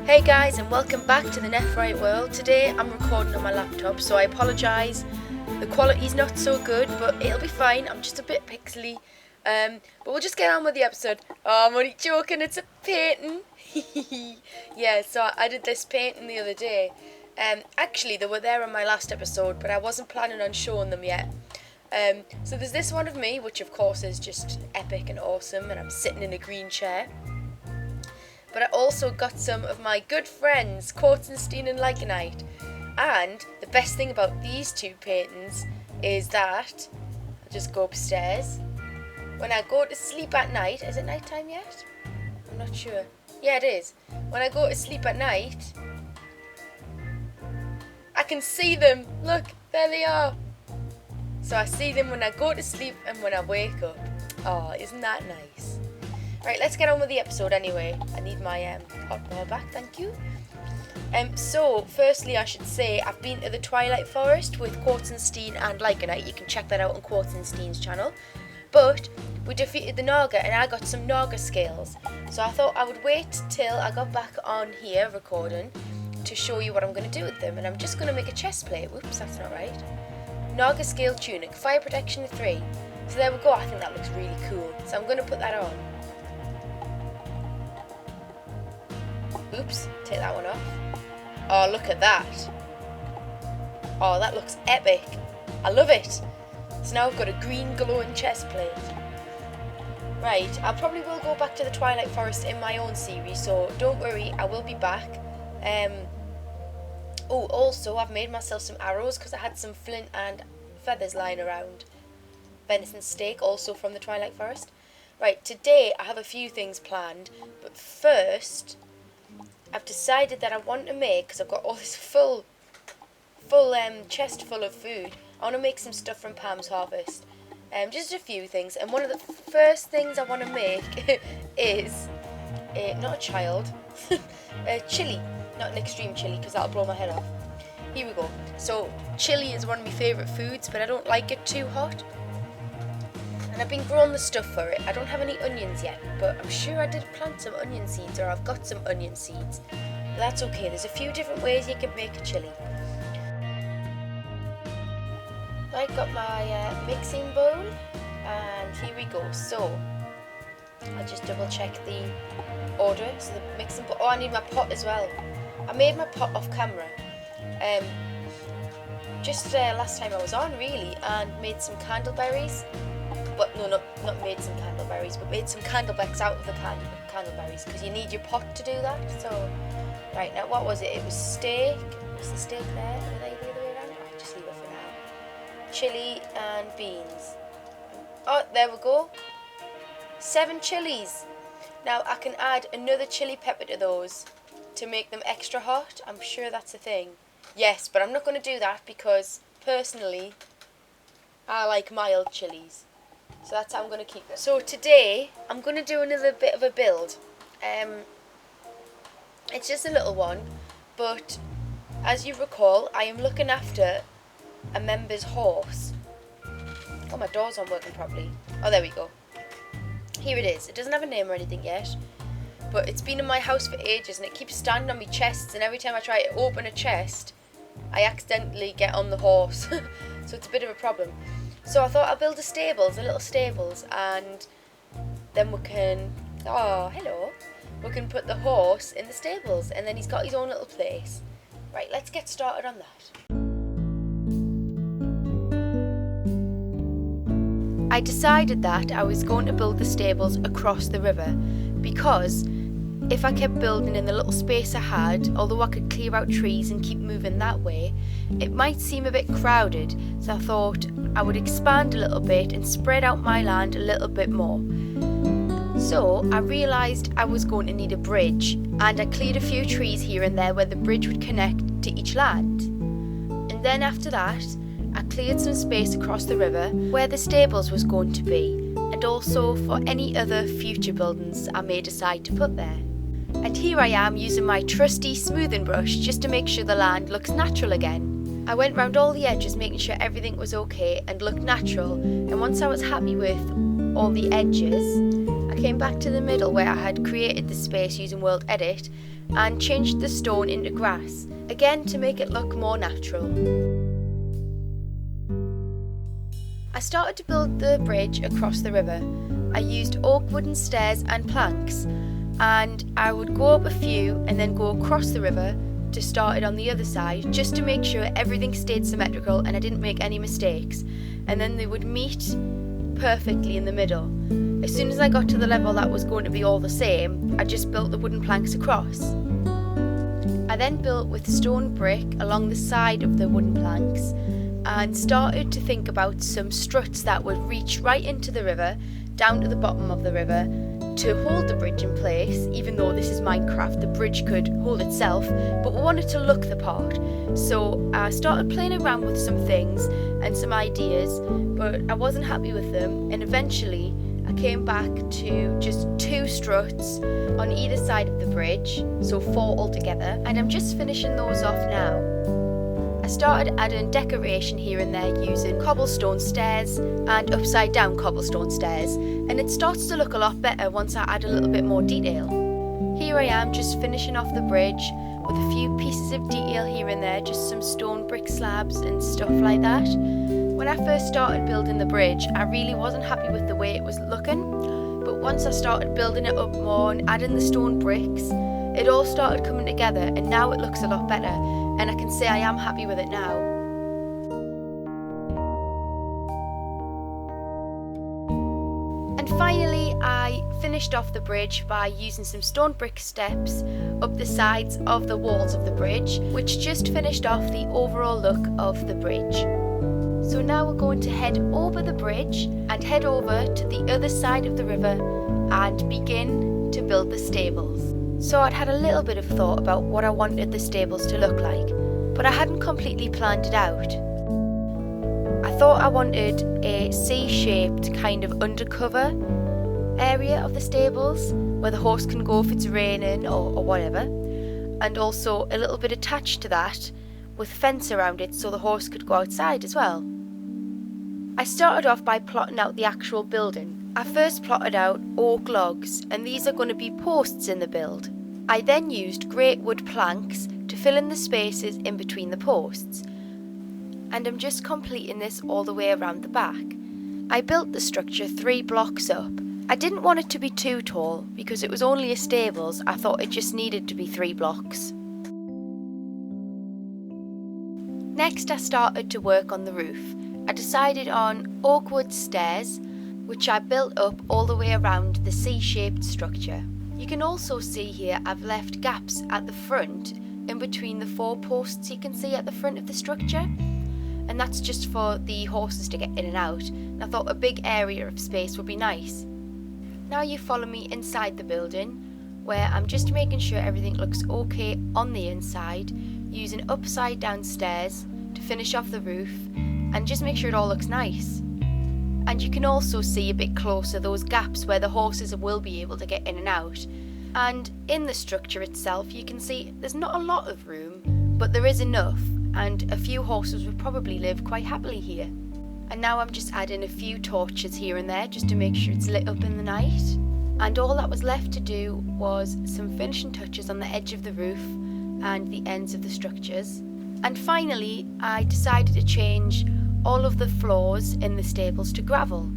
Hey guys, and welcome back to the Nephrite world. Today I'm recording on my laptop, so I apologise. The quality's not so good, but it'll be fine. I'm just a bit pixely. But we'll just get on with the episode. Oh, I'm only joking, it's a painting. Yeah, so I did this painting the other day. Actually, they were there on my last episode, but I wasn't planning on showing them yet. So there's this one of me, which of course is just epic and awesome, and I'm sitting in a green chair. But I also got some of my good friends, Quartztenstein and Lycanite. And the best thing about these two paintings is that, I'll just go upstairs. When I go to sleep at night, is it night time yet? I'm not sure. Yeah, it is. When I go to sleep at night, I can see them. Look, there they are. So I see them when I go to sleep and when I wake up. Oh, isn't that nice? Right, let's get on with the episode anyway. I need my hot ball back, thank you. So, firstly I should say I've been to the Twilight Forest with Quartztenstein and Lycanite. You can check that out on Quartztenstein's channel. But we defeated the Naga and I got some Naga scales. So I thought I would wait till I got back on here recording to show you what I'm going to do with them. And I'm just going to make a chest plate. Whoops, that's not right. Naga scale tunic, fire protection 3. So there we go, I think that looks really cool. So I'm going to put that on. Oops, take that one off. Oh, look at that. Oh, that looks epic. I love it. So now I've got a green glowing chest plate. Right, I probably will go back to the Twilight Forest in my own series, so don't worry, I will be back. Oh, also, I've made myself some arrows because I had some flint and feathers lying around. Venison steak, also from the Twilight Forest. Right, today I have a few things planned, but first I've decided that I want to make, because I've got all this full chest full of food, I want to make some stuff from Pam's Harvest. Just a few things, and one of the first things I want to make is, not a child, a chili, not an extreme chili, because that'll blow my head off. Here we go. So, chili is one of my favourite foods, but I don't like it too hot. And I've been growing the stuff for it. I don't have any onions yet, but I'm sure I did plant some onion seeds, or I've got some onion seeds. But that's okay, there's a few different ways you can make a chili. I've got my mixing bowl, and here we go. So, I'll just double check the order. So the mixing bowl, oh, I need my pot as well. I made my pot off camera. Just last time I was on, really, and made some candleberries. But no, not made some candleberries, but made some candlebecks out of the candleberries, because you need your pot to do that. So, right, now what was it? It was steak. Was the steak there? Were they the other way around? Right, just leave it for now. Chili and beans. Oh, there we go. 7 chilies. Now I can add another chili pepper to those to make them extra hot. I'm sure that's a thing. Yes, but I'm not going to do that because personally I like mild chilies. So that's how I'm going to keep it. So today, I'm going to do another bit of a build. It's just a little one, but as you recall, I am looking after a member's horse. Oh, my door's not working properly. Oh, there we go. Here it is. It doesn't have a name or anything yet, but it's been in my house for ages, and it keeps standing on my chests, and every time I try to open a chest, I accidentally get on the horse. So it's a bit of a problem. So I thought I'll build a little stables, and then we can, oh, hello, we can put the horse in the stables, and then he's got his own little place. Right, let's get started on that. I decided that I was going to build the stables across the river, because if I kept building in the little space I had, although I could clear out trees and keep moving that way, it might seem a bit crowded, so I thought I would expand a little bit and spread out my land a little bit more. So I realised I was going to need a bridge, and I cleared a few trees here and there where the bridge would connect to each land. And then after that, I cleared some space across the river where the stables was going to be, and also for any other future buildings I may decide to put there. And here I am using my trusty smoothing brush just to make sure the land looks natural again. I went round all the edges making sure everything was okay and looked natural, and once I was happy with all the edges, I came back to the middle where I had created the space using World Edit and changed the stone into grass, again to make it look more natural. I started to build the bridge across the river. I used oak wooden stairs and planks, and I would go up a few and then go across the river to start it on the other side, just to make sure everything stayed symmetrical and I didn't make any mistakes, and then they would meet perfectly in the middle. As soon as I got to the level that was going to be all the same, I just built the wooden planks across. I then built with stone brick along the side of the wooden planks and started to think about some struts that would reach right into the river, down to the bottom of the river, to hold the bridge in place. Even though this is Minecraft, the bridge could hold itself, but we wanted to look the part. So I started playing around with some things and some ideas, but I wasn't happy with them, and eventually I came back to just 2 struts on either side of the bridge, so 4 altogether, and I'm just finishing those off now. I started adding decoration here and there using cobblestone stairs and upside down cobblestone stairs, and it starts to look a lot better once I add a little bit more detail. Here I am just finishing off the bridge with a few pieces of detail here and there, just some stone brick slabs and stuff like that. When I first started building the bridge, I really wasn't happy with the way it was looking, but once I started building it up more and adding the stone bricks, it all started coming together, and now it looks a lot better, and I can say I am happy with it now. And finally, I finished off the bridge by using some stone brick steps up the sides of the walls of the bridge, which just finished off the overall look of the bridge. So now we're going to head over the bridge and head over to the other side of the river and begin to build the stables. So I'd had a little bit of thought about what I wanted the stables to look like, but I hadn't completely planned it out. I thought I wanted a C-shaped kind of undercover area of the stables where the horse can go if it's raining or whatever, and also a little bit attached to that with fence around it so the horse could go outside as well. I started off by plotting out the actual building. I first plotted out oak logs, and these are going to be posts in the build. I then used great wood planks to fill in the spaces in between the posts, and I'm just completing this all the way around the back. I built the structure 3 blocks up. I didn't want it to be too tall because it was only a stables. I thought it just needed to be 3 blocks. Next, I started to work on the roof. I decided on oak wood stairs, which I built up all the way around the C-shaped structure. You can also see here I've left gaps at the front in between the 4 posts you can see at the front of the structure, and that's just for the horses to get in and out, and I thought a big area of space would be nice. Now you follow me inside the building, where I'm just making sure everything looks okay on the inside, using upside down stairs to finish off the roof and just make sure it all looks nice. And you can also see a bit closer those gaps where the horses will be able to get in and out. And in the structure itself you can see there's not a lot of room, but there is enough, and a few horses would probably live quite happily here. And now I'm just adding a few torches here and there just to make sure it's lit up in the night. And all that was left to do was some finishing touches on the edge of the roof and the ends of the structures. And finally I decided to change all of the floors in the stables to gravel.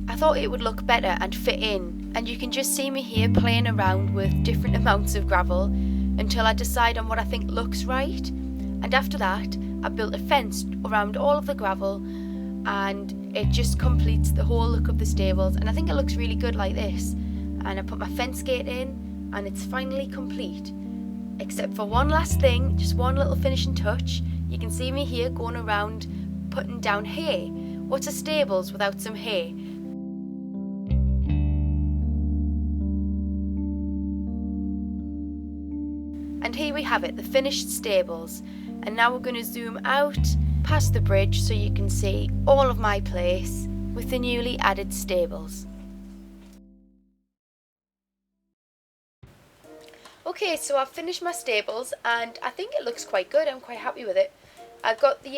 I thought it would look better and fit in, and you can just see me here playing around with different amounts of gravel until I decide on what I think looks right. And after that I built a fence around all of the gravel, and it just completes the whole look of the stables, and I think it looks really good like this. And I put my fence gate in and it's finally complete, except for one last thing, just one little finishing touch. You can see me here going around putting down hay. What's a stables without some hay? And here we have it, the finished stables. And now we're going to zoom out past the bridge so you can see all of my place with the newly added stables. Okay, so I've finished my stables and I think it looks quite good. I'm quite happy with it. I've got the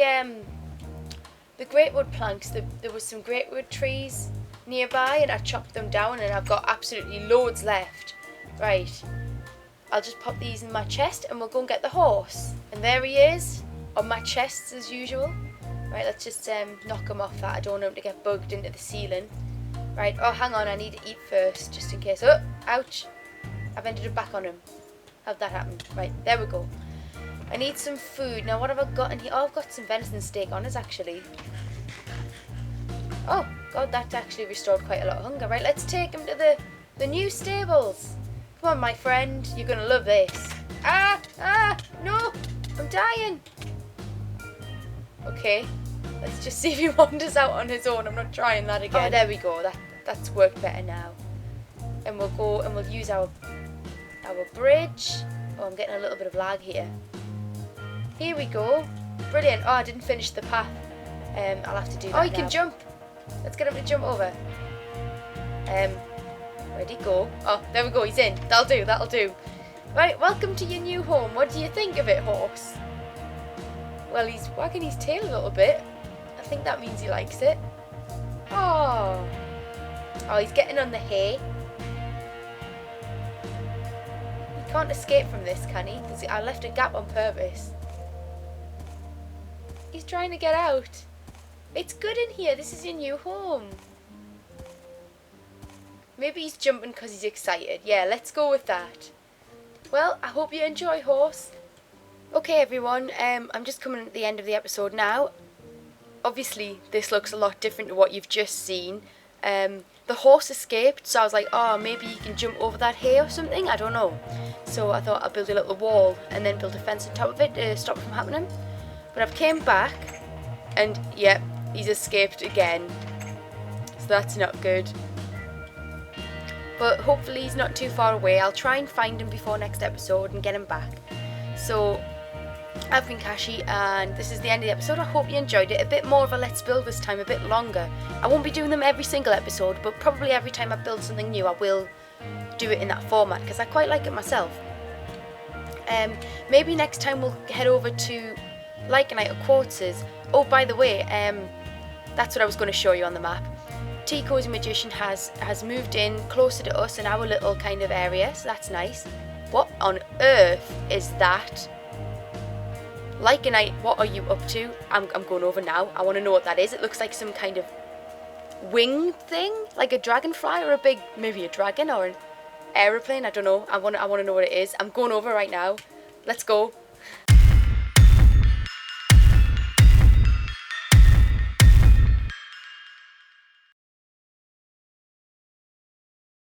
great wood planks. There was some great wood trees nearby and I chopped them down and I've got absolutely loads left. Right, I'll just pop these in my chest and we'll go and get the horse. And there he is, on my chest as usual. Right, let's just knock him off that. I don't want him to get bugged into the ceiling. Right, oh hang on, I need to eat first, just in case. Oh, ouch. I've ended up back on him. How'd that happen? Right, there we go. I need some food. Now what have I got in here? Oh, I've got some venison steak on us actually. Oh, God, that actually restored quite a lot of hunger. Right, let's take him to the new stables. Come on, my friend, you're going to love this. No, I'm dying. Okay, let's just see if he wanders out on his own. I'm not trying that again. Oh, there we go. That's worked better now. And we'll go and we'll use our bridge. Oh, I'm getting a little bit of lag here. Here we go. Brilliant. Oh, I didn't finish the path. I'll have to do that. Oh, he can jump. Let's get him to jump over. Where'd he go? Oh, there we go. He's in. That'll do. That'll do. Right, welcome to your new home. What do you think of it, horse? Well, he's wagging his tail a little bit. I think that means he likes it. Oh. Oh, he's getting on the hay. He can't escape from this, can he? Because I left a gap on purpose. He's trying to get out. It's good in here. This is your new home. Maybe he's jumping because he's excited. Yeah, let's go with that. Well, I hope you enjoy, horse. Okay, everyone. I'm just coming at the end of the episode now. Obviously, this looks a lot different to what you've just seen. The horse escaped, so I was like, oh, maybe you can jump over that hay or something. I don't know. So I thought I'd build a little wall and then build a fence on top of it to stop it from happening. But I've came back, and yep, he's escaped again. So that's not good. But hopefully he's not too far away. I'll try and find him before next episode and get him back. So I've been Kashi, and this is the end of the episode. I hope you enjoyed it. A bit more of a let's build this time, a bit longer. I won't be doing them every single episode, but probably every time I build something new I will do it in that format, because I quite like it myself. Maybe next time we'll head over to Lycanite or Quartzes. Oh, by the way, that's what I was going to show you on the map. Teacosymagician has moved in closer to us in our little kind of area, so that's nice. What on earth is that? Lycanite, what are you up to? I'm going over now. I want to know what that is. It looks like some kind of wing thing, like a dragonfly or maybe a dragon or an aeroplane. I don't know. I want to know what it is. I'm going over right now. Let's go.